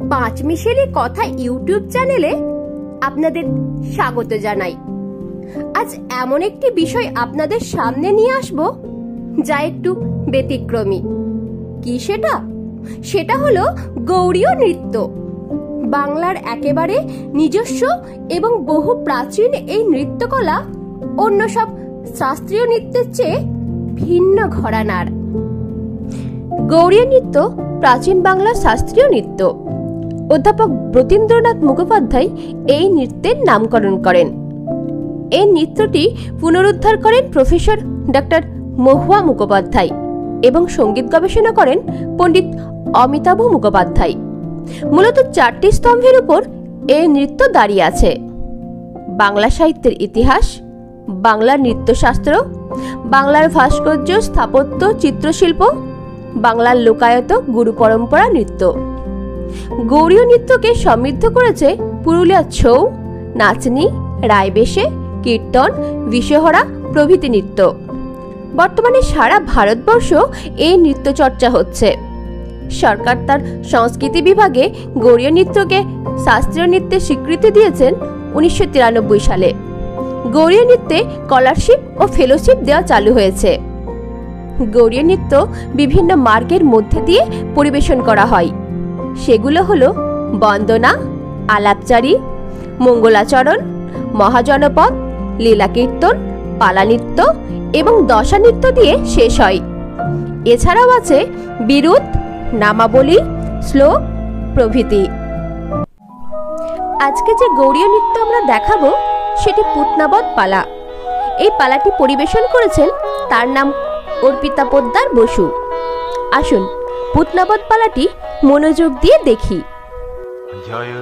পাঁচমিশেলি কথা ইউটিউব চ্যানেলে আপনাদের স্বাগত জানাই। আজ এমন একটি বিষয় আপনাদের সামনে নিয়ে আসব যা একটু ব্যতিক্রমী। কি সেটা? সেটা হলো গৌড়ীয় নৃত্য। বাংলার একেবারে নিজস্ব এবং বহু প্রাচীন এই নৃত্যকলা অন্য সব শাস্ত্রীয় নৃত্যের চেয়ে ভিন্ন ঘরানার। গৌড়ীয় নৃত্য প্রাচীন বাংলার শাস্ত্রীয় নৃত্য। অধ্যাপক ব্রতীন্দ্রনাথ মুখোপাধ্যায় এই নৃত্যের নামকরণ করেন। এই নৃত্যটি পুনরুদ্ধার করেন প্রফেসর ডক্টর মহুয়া মুখোপাধ্যায় এবং সঙ্গীত গবেষণা করেন পণ্ডিত অমিতাভ মুখোপাধ্যায়। মূলত 4টি স্তম্ভের উপর এই নৃত্য দাঁড়িয়ে আছে: বাংলা সাহিত্যের ইতিহাস, বাংলার নৃত্যশাস্ত্র, বাংলার ভাস্কর্য, স্থাপত্য, চিত্রশিল্প, বাংলার লোকায়ত, গুরু পরম্পরা নৃত্য। গৌড়ীয় নৃত্যকে সমৃদ্ধ করেছে পুরুলিয়ার ছৌ, নাচনি, রায়বেশে, কীর্তন, বিষহরা প্রভৃতি নৃত্য। বর্তমানে সারা ভারতবর্ষ এই নৃত্য চর্চা হচ্ছে। সরকার তার সংস্কৃতি বিভাগে গৌড়ীয় নৃত্যকে শাস্ত্রীয় নৃত্যের স্বীকৃতি দিয়েছেন 1993 সালে। গৌড়ীয় নৃত্যে স্কলারশিপ ও ফেলোশিপ দেওয়া চালু হয়েছে। গৌড়ীয় নৃত্য বিভিন্ন মার্গের মধ্যে দিয়ে পরিবেশন করা হয়। সেগুলো হলো বন্দনা, আলাপচারী, মঙ্গলাচরণ, মহাজনপদ, লীলা কীর্তন, পালা নৃত্য এবং দশা নৃত্য দিয়ে শেষ হয়। এছাড়াও আছে বিরুদ্ধ, নামাবলী, শ্লোক প্রভৃতি। আজকে যে গৌড়ীয় নৃত্য আমরা দেখাবো সেটি পুতনাবৎ পালা। এই পালাটি পরিবেশন করেছেন তার নাম অর্পিতা পোদ্দার বসু। আসুন পুতনাবৎ পালাটি মনোযোগ দিয়ে দেখি। জয়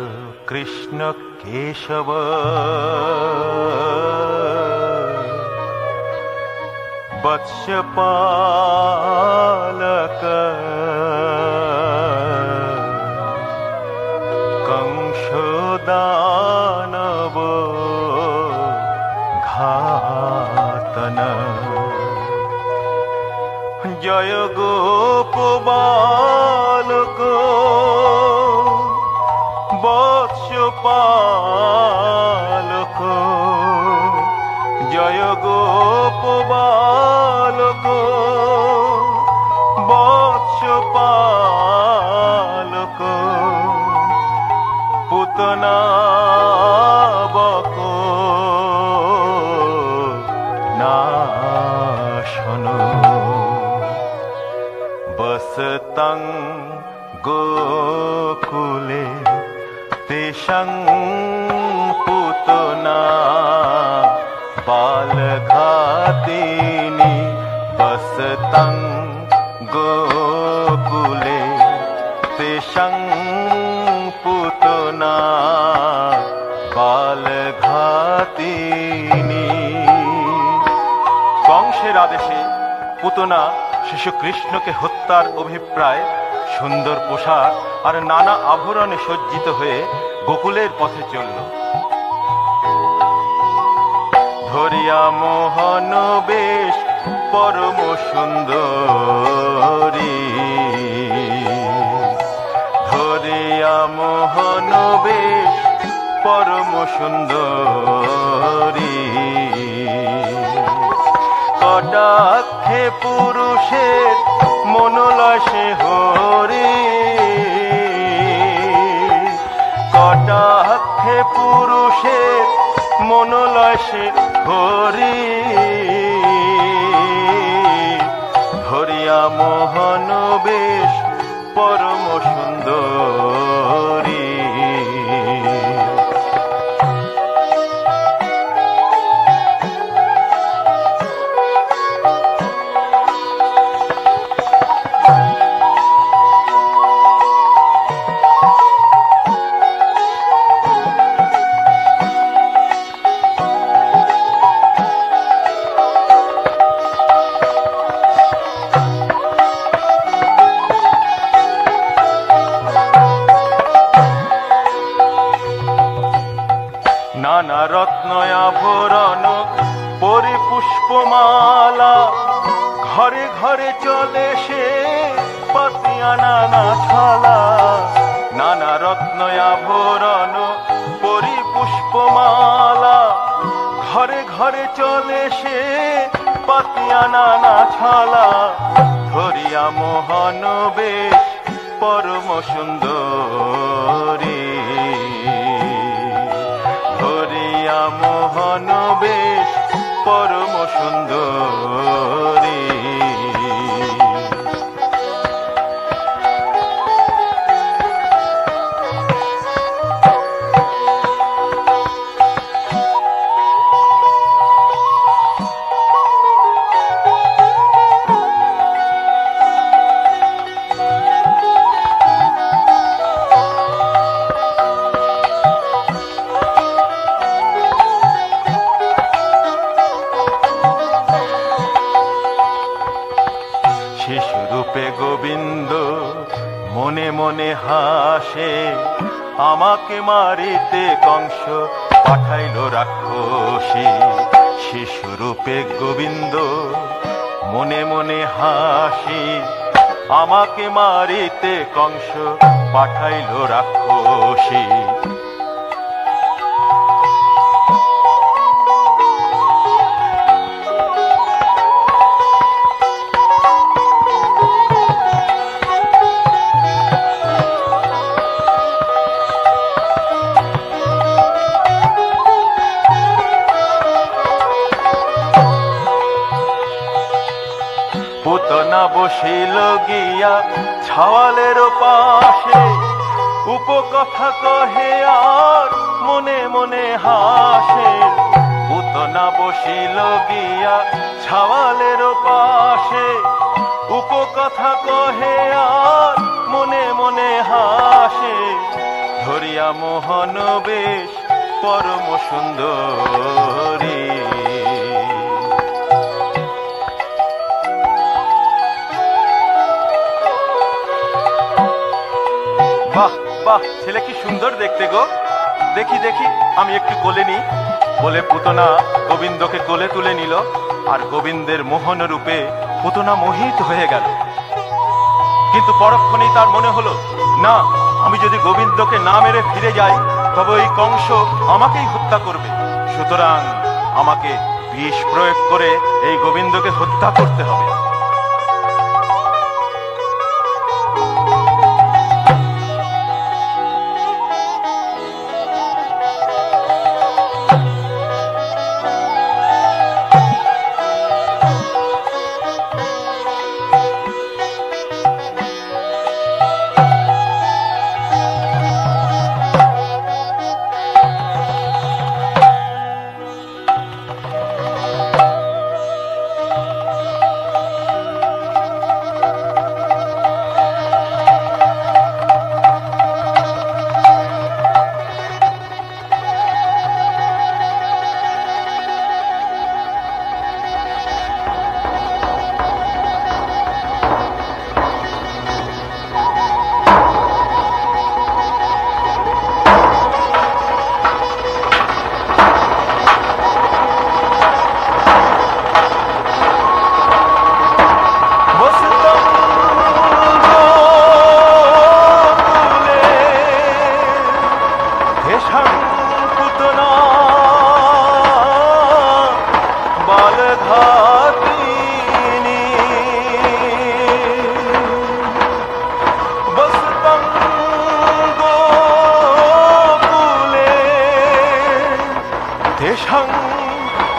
কৃষ্ণ কেশব বৎসপালক কংসদানব ঘাতন জয় গোপবালক বৎসপালক জয় গোপবালক বৎসপালক পুতনাবক নাশন বসতং গোকুলে তেষং পুতনা বালঘাতিনী বসতং গোকুলে তেষং পুতনা বালঘাতিনী। কংসের আদেশে পুতনা শিশু কৃষ্ণকে হত্যার অভিপ্রায় সুন্দর পোশাক আর নানা আভরণে সজ্জিত হয়ে গোকুলের পথে চলল। ধরিয়া মোহন বেশ পরম সুন্দরী, ধরিয়া মোহন বেশ পরম সুন্দরী, কটাক্ষে পুরুষের মনোলসে হরি, কটাক্ষে পুরুষের মনোলসে হরি, ধরিয়া মোহন বেশ পরম সুন্দরী। নানা রত্নয়াভরণ পরিপুষ্পমালা, ঘরে ঘরে চলে সে পাতিয়া নানা থালা, নানা রত্নয়াভরণ পরিপুষ্পমালা, ঘরে ঘরে চলে সে পাতিয়া নানা ছালা, ধরিয়া মোহন বেশ পরম সুন্দরী, ধরিয়া মোহন বেশ পরম সুন্দরী। শিশুরূপে গোবিন্দ মনে মনে হাসে, আমাকে মারিতে কংস পাঠাইল রাক্ষসী। শিশুরূপে গোবিন্দ মনে মনে হাসি, আমাকে মারিতে কংস পাঠাইল রাক্ষসী। পুতনা বসিল গিয়া ছাওয়ালের পাশে, উপকথা কহে আর মনে মনে হাসে। পুতনা বসিল গিয়া ছাওয়ালের পাশে, উপকথা কহে আর মনে মনে হাসে, ধরিয়া মোহন বেশ পরম সুন্দরী। বাহ বাহ, ছেলে কি সুন্দর দেখতে গো, দেখি দেখি আমি একটু কোলে নিই। বলে পুতনা গোবিন্দকে কোলে তুলে নিল, আর গোবিন্দের মোহন রূপে পুতনা মোহিত হয়ে গেল। কিন্তু পরক্ষণেই তার মনে হলো, না, আমি যদি গোবিন্দকে না মেরে ফিরে যাই তবে ওই কংস আমাকেই হত্যা করবে, সুতরাং আমাকে বিষ প্রয়োগ করে এই গোবিন্দকে হত্যা করতে হবে।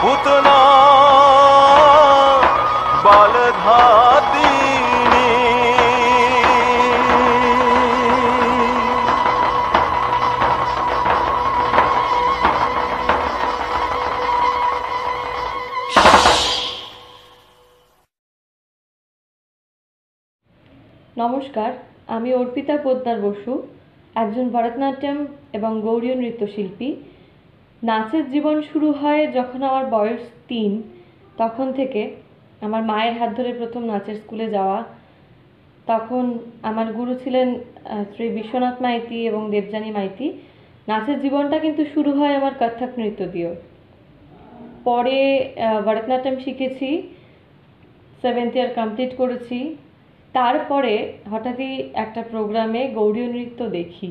পুতনা বালধাতিনী। নমস্কার, আমি অর্পিতা পোদ্দার বসু, একজন ভরতনাট্যম এবং গৌড়ীয় নৃত্যশিল্পী। নাচের জীবন শুরু হয় যখন আমার বয়স 3, তখন থেকে আমার মায়ের হাত ধরে প্রথম নাচের স্কুলে যাওয়া। তখন আমার গুরু ছিলেন শ্রী বিশ্বনাথ মাইতি এবং দেবযানী মাইতি। নাচের জীবনটা কিন্তু শুরু হয় আমার কত্থক নৃত্য দিয়েও। পরে ভরতনাট্যম শিখেছি, 7th ইয়ার কমপ্লিট করেছি। তারপরে হঠাৎই একটা প্রোগ্রামে গৌড়ীয় নৃত্য দেখি,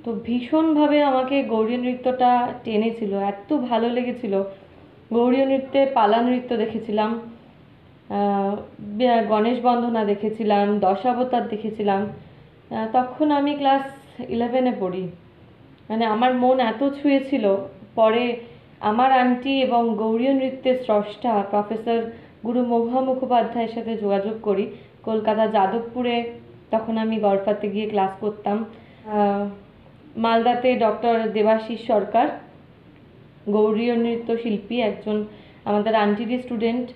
তো ভীষণভাবে আমাকে গৌড়ীয় নৃত্যটা টেনেছিল, এত ভালো লেগেছিল। গৌড়ীয় নৃত্যে পালা নৃত্য দেখেছিলাম, গণেশ বন্দনা দেখেছিলাম, দশাবতার দেখেছিলাম। তখন আমি ক্লাস 11-এ পড়ি। মানে আমার মন এত ছুঁয়েছিল। পরে আমার আন্টি এবং গৌড়ীয় নৃত্যের স্রষ্টা প্রফেসর গুরু মহুয়া মুখোপাধ্যায়ের সাথে যোগাযোগ করি। কলকাতা যাদবপুরে তখন আমি গড়ফাতে গিয়ে ক্লাস করতাম। মালদাতে ডক্টর দেবাশিস সরকার, গৌড়ীয় নৃত্য শিল্পী, একজন আমাদের আন্টিরই স্টুডেন্ট,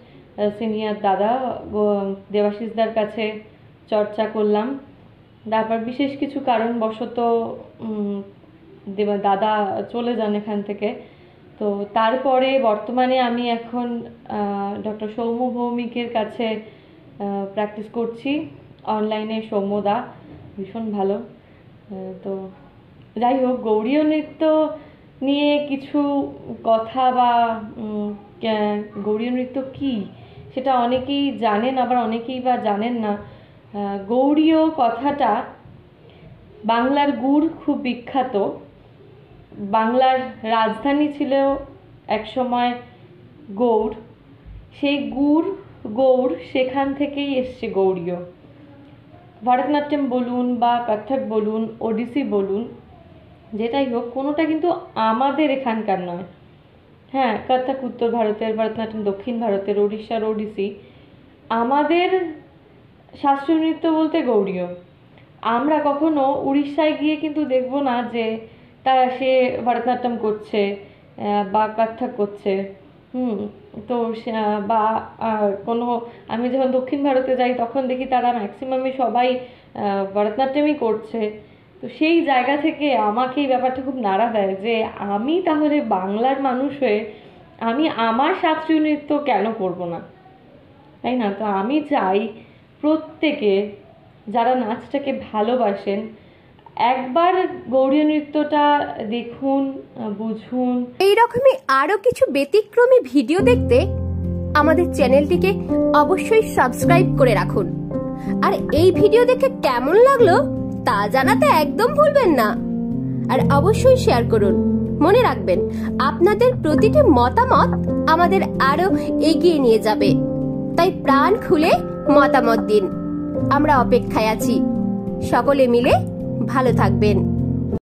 সিনিয়র দাদা, দেবাশিসদার কাছে চর্চা করলাম। তারপর বিশেষ কিছু কারণবশত দাদা চলে যান এখান থেকে। তো তারপরে বর্তমানে আমি এখন ডক্টর সৌম্য ভৌমিকের কাছে প্র্যাকটিস করছি অনলাইনে। সৌম্যদা ভীষণ ভালো। তো যাই হোক, গৌড়ীয় নৃত্য নিয়ে কিছু কথা বা গৌড়ীয় নৃত্য কী সেটা অনেকেই জানেন, আবার অনেকেই বা জানেন না। গৌড়ীয় কথাটা বাংলার গুড় খুব বিখ্যাত। বাংলার রাজধানী ছিল একসময় গৌড়। সেই গৌড় সেখান থেকেই এসছে গৌড়ীয়। ভরতনাট্যম বলুন বা কত্থক বলুন, ওডিসি বলুন, যেটাই হোক, কোনোটা কিন্তু আমাদের এখানকার নয়। হ্যাঁ, কত্থক উত্তর ভারতের, ভরতনাট্যম দক্ষিণ ভারতের, ওড়িশার ওডিসি। আমাদের শাস্ত্রীয় নৃত্য বলতে গৌড়ীয়। আমরা কখনো উড়িষ্যায় গিয়ে কিন্তু দেখব না যে সে ভরতনাট্যম করছে বা কত্থক করছে। তো বা কোনো, আমি যখন দক্ষিণ ভারতে যাই তখন দেখি তারা ম্যাক্সিমামই সবাই ভরতনাট্যমই করছে। তো সেই জায়গা থেকে আমাকে এই ব্যাপারটা খুব নাড়া দেয় যে আমি তাহলে বাংলার মানুষ হয়ে আমি আমার শাস্ত্রীয় নৃত্য কেন করব না, তাই না? তো আমি চাই প্রত্যেকে যারা নাচটাকে ভালোবাসেন একবার গৌড়ীয় নৃত্যটা দেখুন, বুঝুন। এইরকমই আরো কিছু ব্যতিক্রমী ভিডিও দেখতে আমাদের চ্যানেলটিকে অবশ্যই সাবস্ক্রাইব করে রাখুন। আর এই ভিডিও দেখে কেমন লাগলো তা জানাতে একদম ভুলবেন না। আর অবশ্যই শেয়ার করুন। মনে রাখবেন, আপনাদের প্রতিটি মতামত আমাদের আরো এগিয়ে নিয়ে যাবে। তাই প্রাণ খুলে মতামত দিন। আমরা অপেক্ষায় আছি। সকলে মিলে ভালো থাকবেন।